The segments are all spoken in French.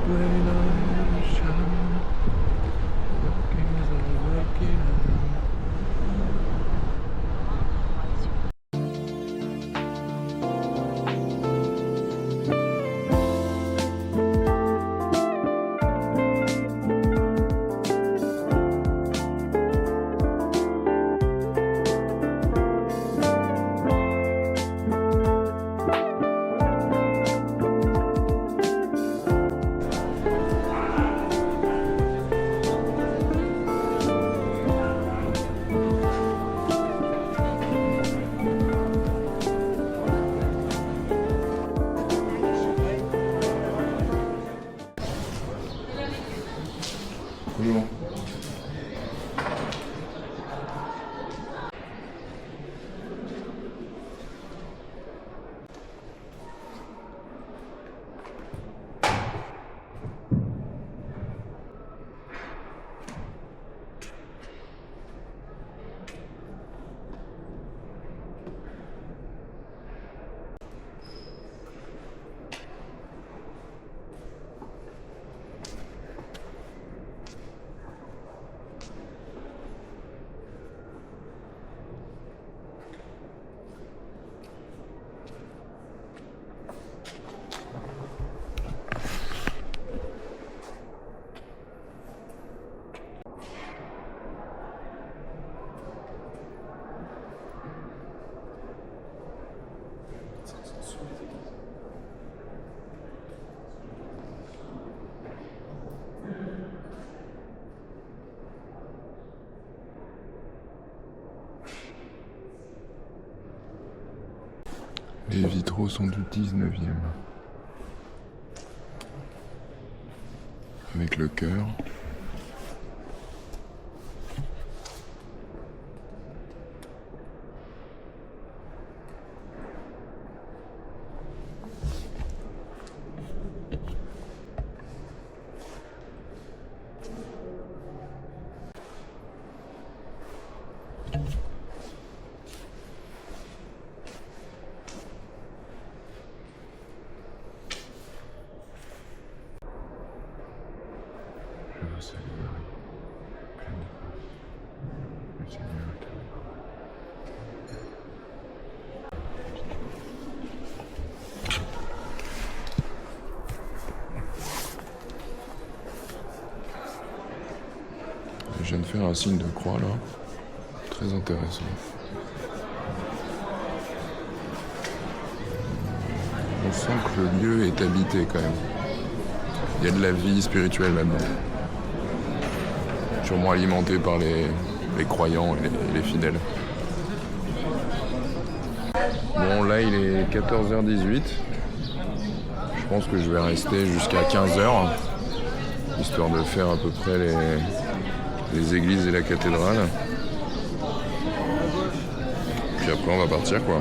when I shine. Working as I'm working out. Bonjour. Les vitraux sont du 19e. Avec le cœur. Je vous salue Marie, pleine de grâce. Le Seigneur est avec vous. Je viens de faire un signe de croix là, très intéressant. On sent que le lieu est habité quand même. Il y a de la vie spirituelle là-dedans. Sûrement alimentée par les croyants et les fidèles. Bon, là il est 14h18. Je pense que je vais rester jusqu'à 15h, histoire de faire à peu près les églises et la cathédrale. Puis après on va partir quoi.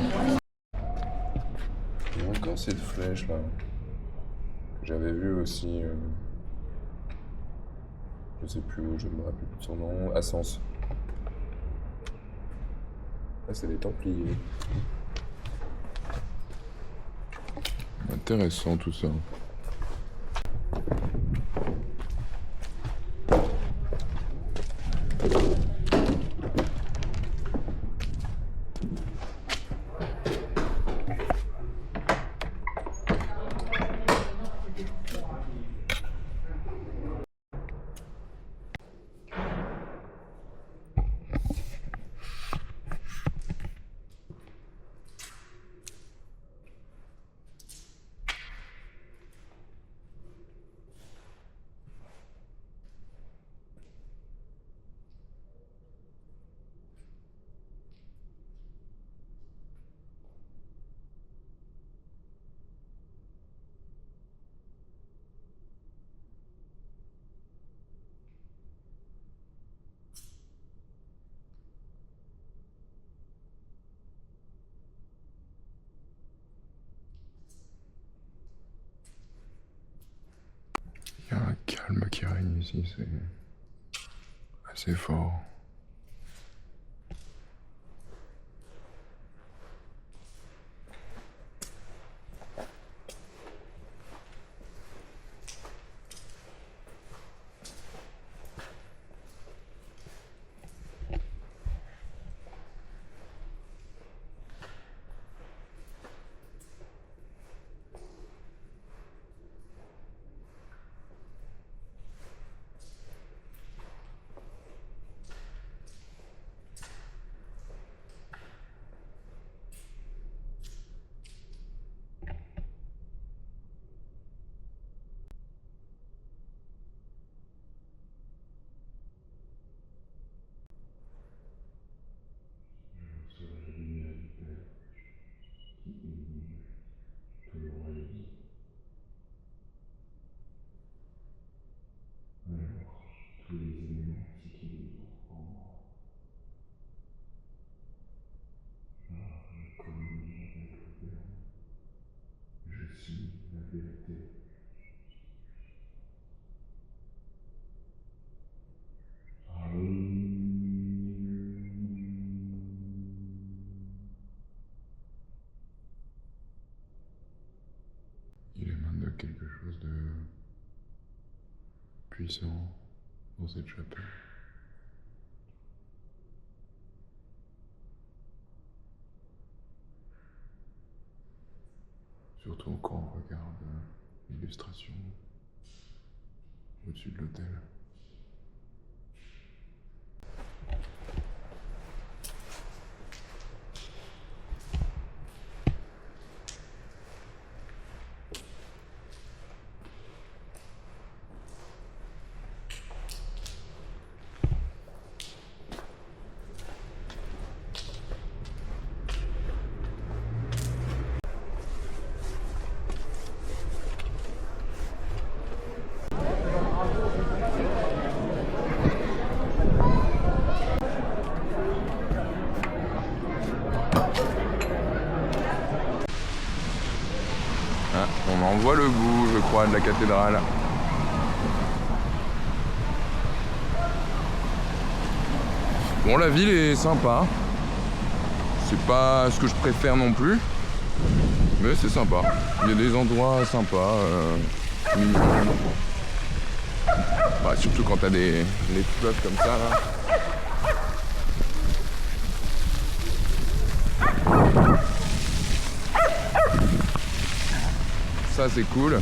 Il y a encore cette flèche là, que j'avais vue aussi, je sais plus où, je ne me rappelle plus de son nom, à Sens. Là c'est les Templiers. Intéressant tout ça. Il y a un calme qui règne ici, c'est assez fort. quelque chose de puissant dans cette chapelle. Surtout quand on regarde l'illustration au-dessus de l'autel. Ah, on en voit le bout, je crois, de la cathédrale. Bon, la ville est sympa. C'est pas ce que je préfère non plus, mais c'est sympa. Il y a des endroits sympas. Bah, surtout quand t'as les fleuves comme ça là. Ça c'est cool.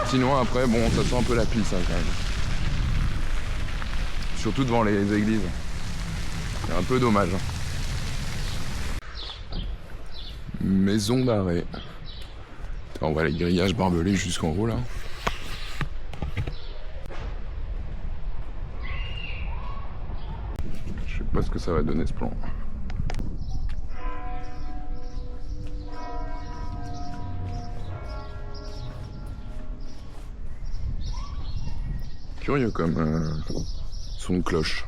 Sinon après bon ça sent un peu la pisse hein, quand même. Surtout devant les églises. C'est un peu dommage. Maison d'arrêt. On voit les grillages barbelés jusqu'en haut là. Je sais pas ce que ça va donner ce plan. Curieux comme son de cloche.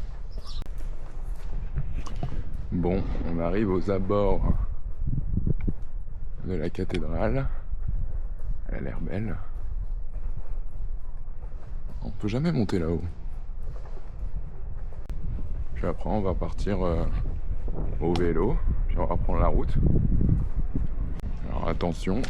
Bon, on arrive aux abords de la cathédrale. Elle a l'air belle. On peut jamais monter là-haut. Puis après on va partir au vélo, puis on va prendre la route. Alors attention.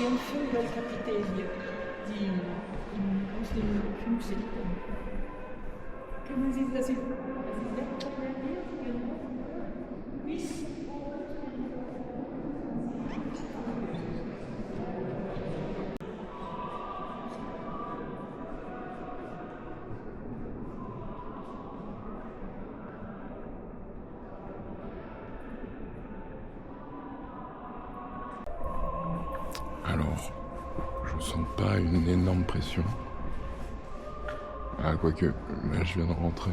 Een vuurwerkkapitein die aus den 15. Können Sie das in Alors, je sens pas une énorme pression. Ah, quoique, là je viens de rentrer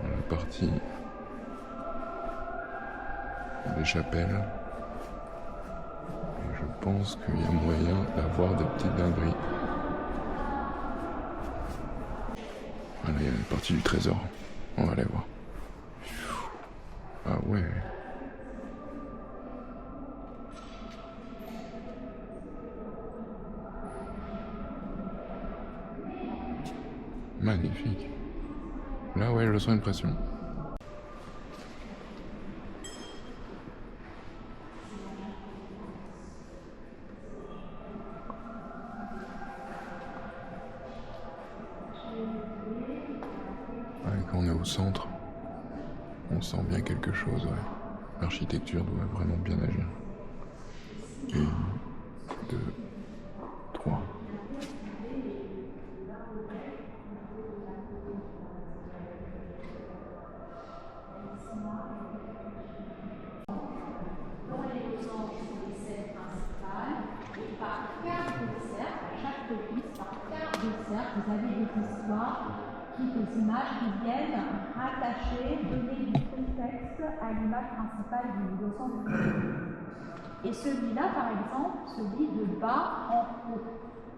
dans la partie des chapelles. Et je pense qu'il y a moyen d'avoir des petites dingueries. Voilà, il y a une partie du trésor. On va aller voir. Ah ouais. Magnifique. Là, ouais, je sens une pression. Ouais, quand on est au centre, on sent bien quelque chose, ouais. L'architecture doit vraiment bien agir. 1, 2, 3. Vous avez des histoires, aux images qui viennent rattacher, donner du contexte à l'image principale du centre. Et celui-là, par exemple, celui de bas en haut,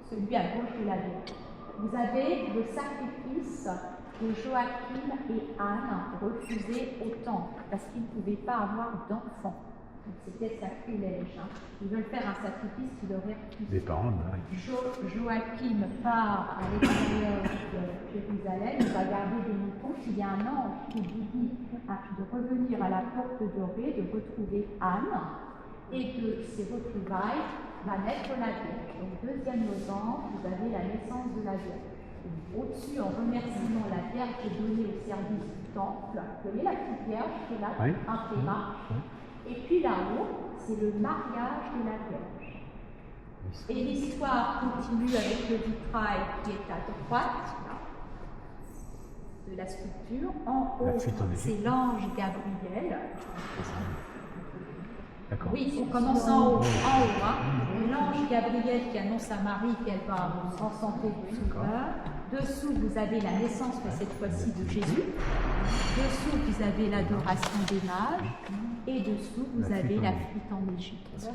celui à gauche de la Vierge. Vous avez le sacrifice de Joachim et Anne refusé au temple parce qu'ils ne pouvaient pas avoir d'enfants. C'était sacrilège. Ils veulent faire un sacrifice qui leur est refusé. Des parents, Joachim part à l'extérieur de Jérusalem, il va garder des moutons. Il y a un ange qui lui dit de revenir à la porte dorée, de retrouver Anne, et de ces retrouvailles va naître la Vierge. Donc, deuxième losange, vous avez la naissance de la Vierge. Au-dessus, en remerciement, la Vierge est donnée au service du temple. Vous voyez la petite Vierge qui est là, oui. un théma. Et puis là-haut, c'est le mariage de la Vierge. Et l'histoire continue avec le vitrail qui est à droite là, de la sculpture. En haut, c'est l'ange Gabriel. Oui, on commence en haut. L'ange Gabriel qui annonce à Marie qu'elle va enfanter du Sauveur. Dessous, vous avez la naissance, mais cette fois-ci de Jésus. Dessous, vous avez l'adoration des mages. Et dessous, vous avez la fuite en Égypte.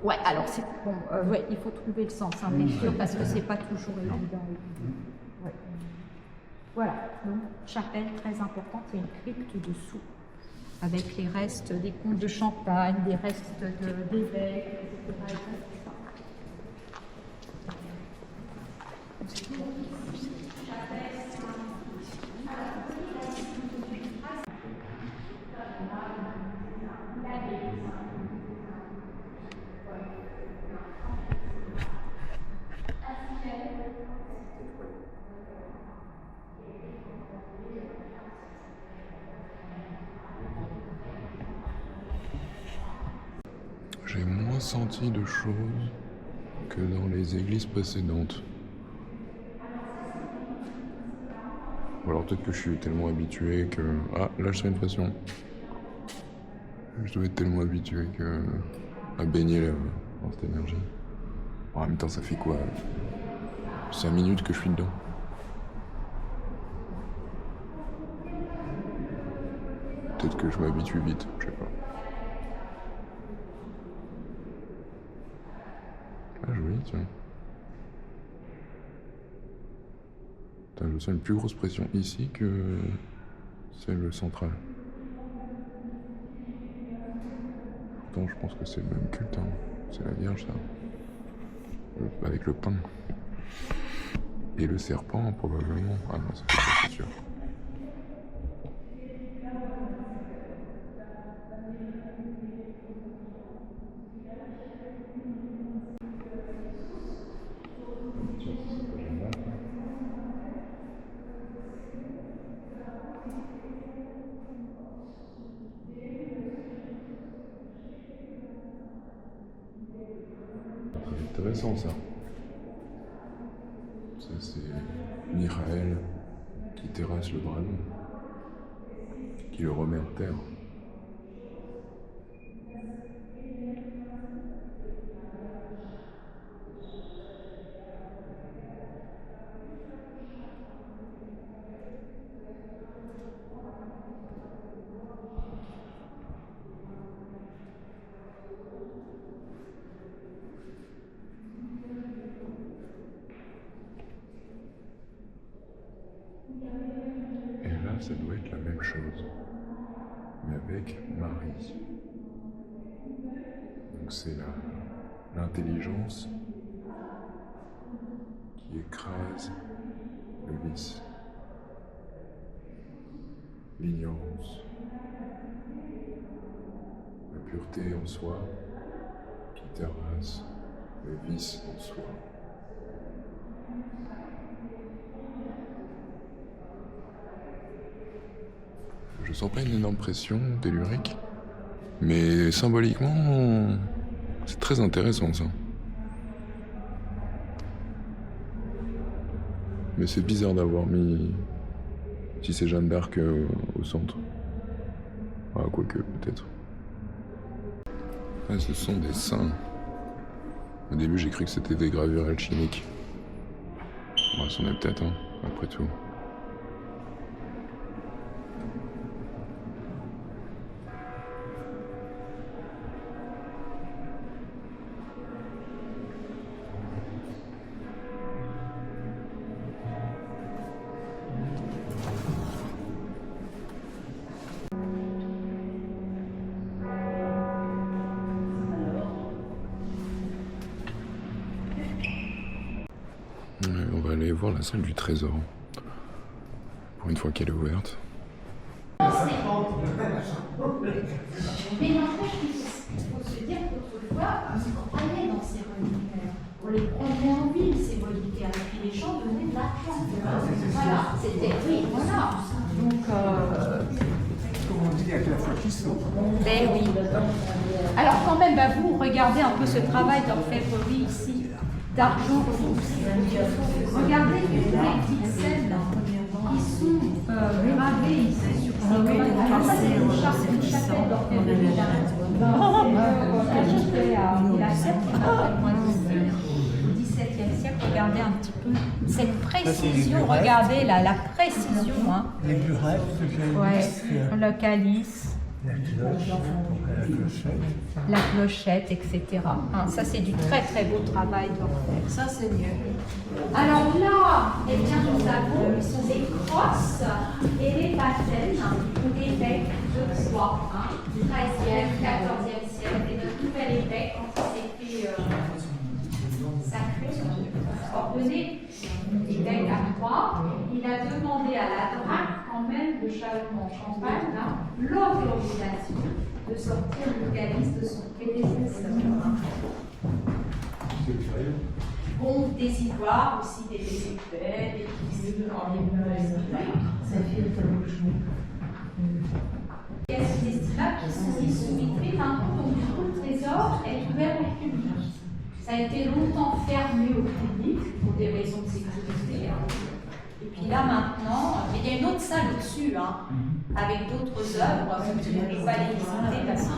Ouais, alors c'est bon. Ouais, il faut trouver le sens, hein, bien sûr, parce que c'est pas toujours évident. Ouais. Voilà. Donc, chapelle très importante. Il y a une crypte dessous, avec les restes des comtes de Champagne, des restes d'évêques, etc. J'ai moins senti de choses que dans les églises précédentes. Ou alors peut-être que je suis tellement habitué que... Ah, là je sens une pression. Je dois être tellement habitué que... à baigner là, dans cette énergie. En même temps, ça fait quoi 5 minutes que je suis dedans. Peut-être que je m'habitue vite, je sais pas. Ah, joli, tiens. Putain, je sens une plus grosse pression ici que celle centrale. Pourtant, je pense que c'est le même culte, hein. C'est la Vierge, ça. Avec le pain. Et le serpent, probablement. Ah non, ça fait pas, c'est sûr. Intéressant ça. Ça c'est Michael qui terrasse le dragon, qui le remet en terre. Ça doit être la même chose, mais avec Marie. Donc c'est l'intelligence qui écrase le vice, l'ignorance, la pureté en soi qui terrasse le vice en soi. Je sens pas une énorme pression tellurique, mais symboliquement, c'est très intéressant ça. Mais c'est bizarre d'avoir mis, si c'est Jeanne d'Arc au centre. Ah, quoique, peut-être. Ah, ce sont des saints. Au début, j'ai cru que c'était des gravures alchimiques. Bon, c'en est peut-être, hein, après tout. On va aller voir la salle du trésor. Pour une fois qu'elle est ouverte. Mais n'empêche qu'il faut se dire qu'autrefois, on allait dans ces reliquaires. On les prenait en ville, ces reliquaires. Et puis les gens donnaient de l'argent. Voilà, c'était... Oui, voilà. Donc... Comme on dit, avec la foi qui sauve. Ben oui. Alors quand même, bah, vous regardez un peu ce travail d'orfèvrerie ici, d'argent rouge. Regardez les petites scènes qui sont gravées ici sur ces colonnes. Alors ça, c'est une chapelle d'orfèvrerie ajoutée à Milacer, qui est pas très loin d'ici, au XVIIe siècle. Regardez un petit peu cette précision, regardez la précision. Hein. Les burettes, Le calice. La clochette, etc. Hein, ça, c'est du très très beau travail d'orfèvre. Ça, c'est mieux. Alors là, eh bien, nous avons les crosses et les patènes d'évêques de Troyes, hein, du XIIIe, XIVe siècle, et notre nouvel évêque, quand il s'est fait sacré, ordonné évêque à Troyes, il a demandé à la Drac, quand même, de Châlons-en-Champagne, l'autorisation de sortir le calice de son prédécesseur. Bon, des ivoires, aussi des épais, des pièces estimables qui sont mises sous vitrine. Donc, du coup, le trésor est ouvert au public. Ça a été longtemps fermé au public pour des raisons de sécurité. Et puis là maintenant, il y a une autre salle au-dessus, hein, avec d'autres œuvres, je ne vais pas les visiter parce que...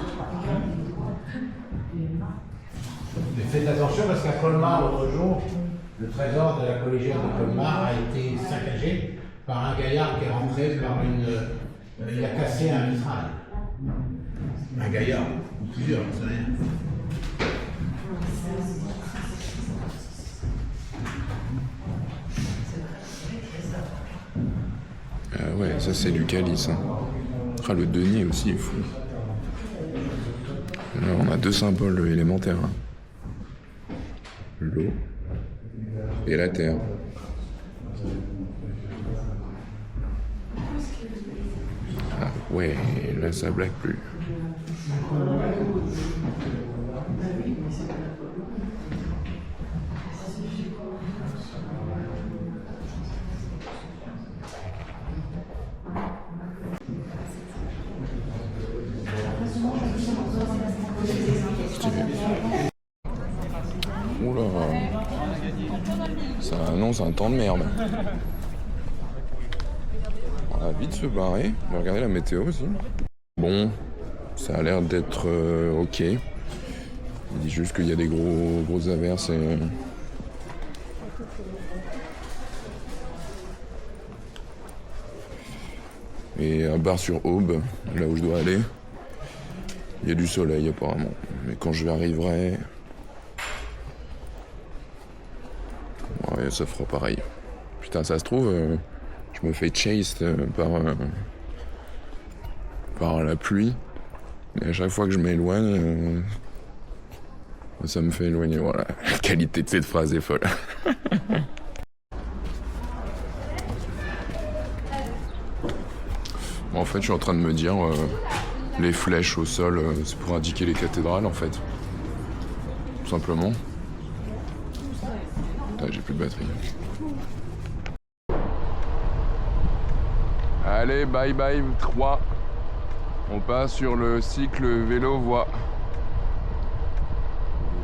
Mais faites attention parce qu'à Colmar, l'autre jour, le trésor de la collégienne de Colmar a été saccagé par un gaillard qui est rentré par une... il a cassé un vitrail. Un gaillard, ou plusieurs, on ne sait rien. Ah ouais, ça c'est du calice. Hein. Ah, le denier aussi est fou. Là, on a deux symboles élémentaires. Hein. L'eau et la terre. Ah ouais, là ça blague plus. Oula, ça annonce un temps de merde. On va vite se barrer. On va regarder la météo aussi. Bon, ça a l'air d'être ok. Il dit juste qu'il y a des grosses averses et à Bar-sur-Aube, là où je dois aller, il y a du soleil apparemment. Mais quand je arriverai, ouais, ça fera pareil. Putain, ça se trouve, je me fais chase par la pluie. Et à chaque fois que je m'éloigne, ça me fait éloigner. Voilà, la qualité de cette phrase est folle. Bon, en fait, je suis en train de me dire, les flèches au sol, c'est pour indiquer les cathédrales, en fait. Tout simplement. Ah, j'ai plus de batterie. Allez, bye bye 3. On passe sur le cycle vélo-voie.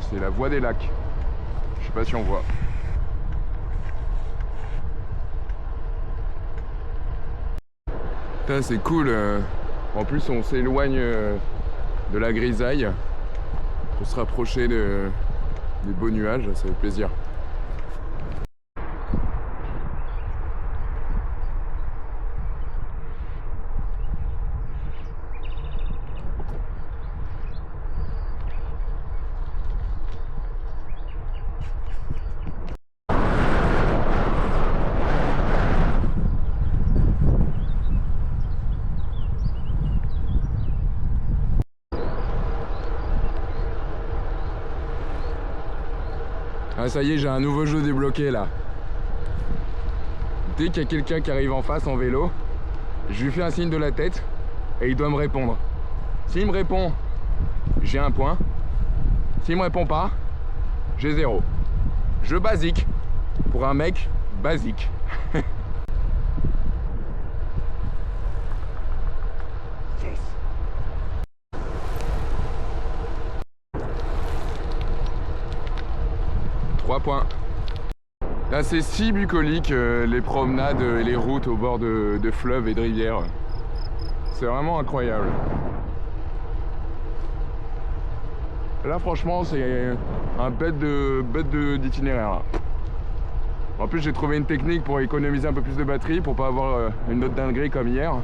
C'est la voie des lacs. Je sais pas si on voit. Putain, c'est cool. En plus, on s'éloigne de la grisaille pour se rapprocher des beaux nuages. Ça fait plaisir. Ah ça y est, j'ai un nouveau jeu débloqué là. Dès qu'il y a quelqu'un qui arrive en face en vélo, je lui fais un signe de la tête et il doit me répondre. S'il me répond, j'ai un point. S'il me répond pas, j'ai 0. Jeu basique pour un mec basique. Yes. 3 points. Là c'est si bucolique, les promenades et les routes au bord de fleuves et de rivières. C'est vraiment incroyable. Là franchement c'est un bête d'itinéraire. En plus j'ai trouvé une technique pour économiser un peu plus de batterie, pour pas avoir une autre dinguerie comme hier.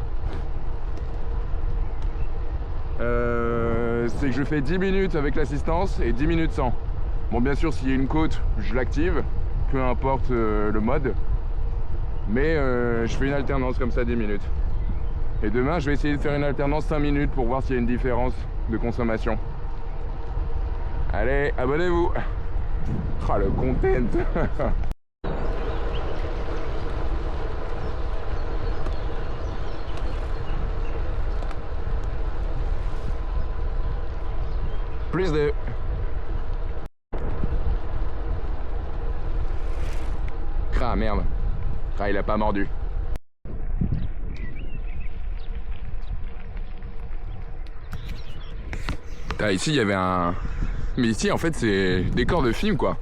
C'est que je fais 10 minutes avec l'assistance et 10 minutes sans. Bon bien sûr s'il y a une côte, je l'active, peu importe le mode. Mais je fais une alternance comme ça 10 minutes. Et demain je vais essayer de faire une alternance 5 minutes pour voir s'il y a une différence de consommation. Allez, abonnez-vous. Ah le content. Plus de... Ah merde. Ah il a pas mordu. Ah ici il y avait un... Mais ici en fait c'est décor de film quoi.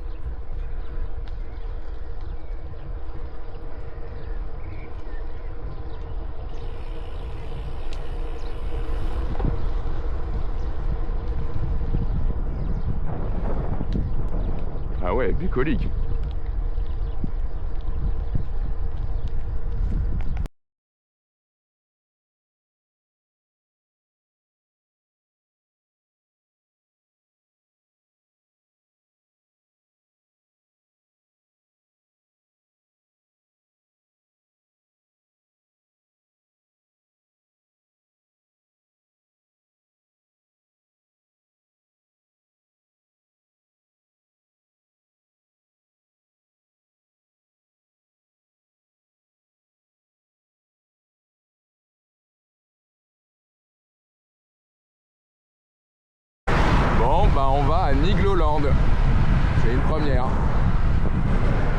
Ah ouais, bucolique. Bon bah on va à Nigloland. C'est une première.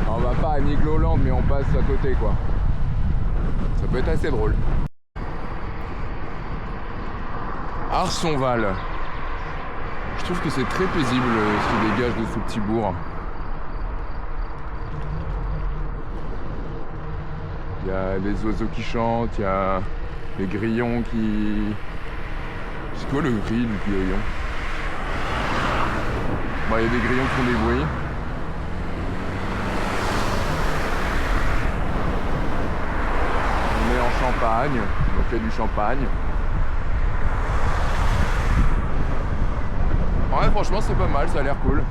On va pas à Nigloland mais on passe à côté quoi. Ça peut être assez drôle. Arsonval. Je trouve que c'est très paisible ce qui dégage de ce petit bourg. Il y a des oiseaux qui chantent, il y a des grillons qui... C'est quoi le cri du grillon? Bon, il y a des grillons qui font des bruits. On est en Champagne, on fait du champagne. Ouais, franchement, c'est pas mal, ça a l'air cool.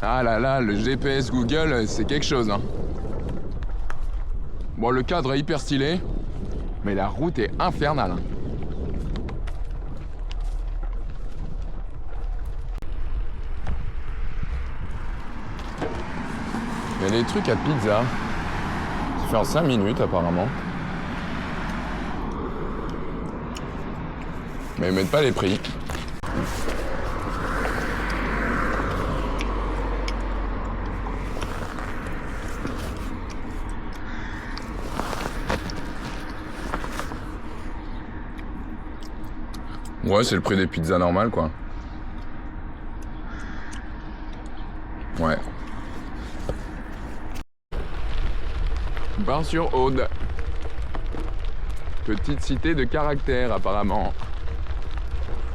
Ah là là, le GPS Google, c'est quelque chose, hein. Bon, le cadre est hyper stylé, mais la route est infernale. Il y a des trucs à pizza. Ça fait en 5 minutes apparemment. Mais ils mettent pas les prix. Ouais, c'est le prix des pizzas normales, quoi. Ouais. Bar-sur-Aude. Petite cité de caractère, apparemment.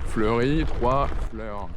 Fleurie, 3 fleurs.